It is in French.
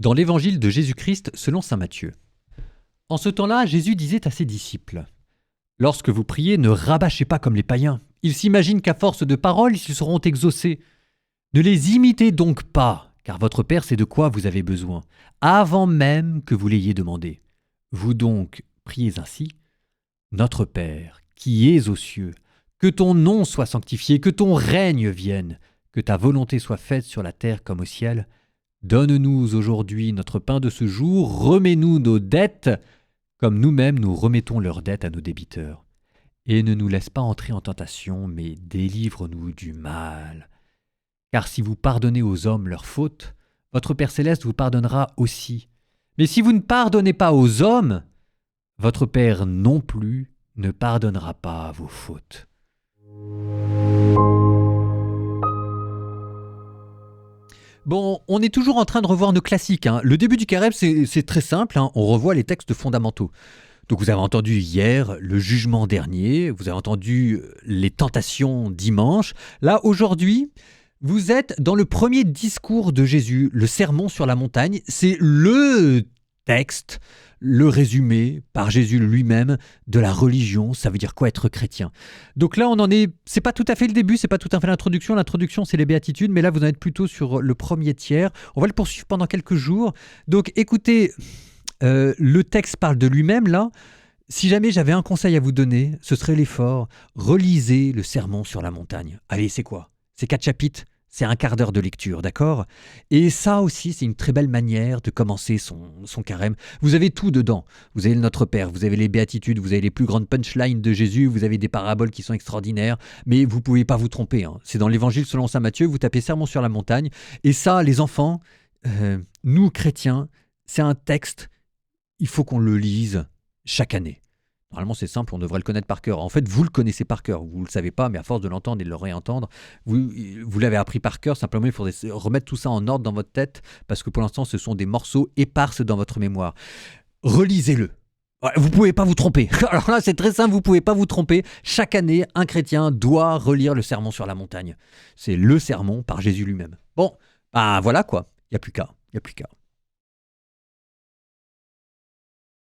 Dans l'évangile de Jésus-Christ selon saint Matthieu. En ce temps-là, Jésus disait à ses disciples : « Lorsque vous priez, ne rabâchez pas comme les païens. Ils s'imaginent qu'à force de paroles, ils seront exaucés. Ne les imitez donc pas, car votre Père sait de quoi vous avez besoin, avant même que vous l'ayez demandé. Vous donc priez ainsi : Notre Père, qui es aux cieux, que ton nom soit sanctifié, que ton règne vienne, que ta volonté soit faite sur la terre comme au ciel. Donne-nous aujourd'hui notre pain de ce jour, remets-nous nos dettes, comme nous-mêmes nous remettons leurs dettes à nos débiteurs. Et ne nous laisse pas entrer en tentation, mais délivre-nous du mal. Car si vous pardonnez aux hommes leurs fautes, votre Père céleste vous pardonnera aussi. Mais si vous ne pardonnez pas aux hommes, votre Père non plus ne pardonnera pas vos fautes. » Bon, on est toujours en train de revoir nos classiques. Le début du carême, c'est très simple. On revoit les textes fondamentaux. Donc vous avez entendu hier le jugement dernier, vous avez entendu les tentations dimanche. Là, aujourd'hui, vous êtes dans le premier discours de Jésus, le sermon sur la montagne. C'est le texte, le résumé par Jésus lui-même de la religion. Ça veut dire quoi être chrétien? Donc là, on en est. C'est pas tout à fait le début, c'est pas tout à fait l'introduction. L'introduction, c'est les béatitudes, mais là, vous en êtes plutôt sur le premier tiers. On va le poursuivre pendant quelques jours. Donc, écoutez, le texte parle de lui-même là. Si jamais j'avais un conseil à vous donner, ce serait l'effort. Relisez le sermon sur la montagne. Allez, c'est quoi? C'est 4 chapitres. C'est un quart d'heure de lecture, d'accord? Et ça aussi, c'est une très belle manière de commencer son carême. Vous avez tout dedans. Vous avez le Notre Père, vous avez les béatitudes, vous avez les plus grandes punchlines de Jésus, vous avez des paraboles qui sont extraordinaires, mais vous ne pouvez pas vous tromper. C'est dans l'évangile selon saint Matthieu, vous tapez Sermon sur la montagne. Et ça, les enfants, nous chrétiens, c'est un texte, il faut qu'on le lise chaque année. Normalement, c'est simple, on devrait le connaître par cœur. En fait, vous le connaissez par cœur. Vous ne le savez pas, mais à force de l'entendre et de le réentendre, vous l'avez appris par cœur. Simplement, il faudrait remettre tout ça en ordre dans votre tête, parce que pour l'instant, ce sont des morceaux éparses dans votre mémoire. Relisez-le. Vous ne pouvez pas vous tromper. Alors là, c'est très simple, vous ne pouvez pas vous tromper. Chaque année, un chrétien doit relire le sermon sur la montagne. C'est le sermon par Jésus lui-même. Bon, voilà quoi. Il n'y a plus qu'à.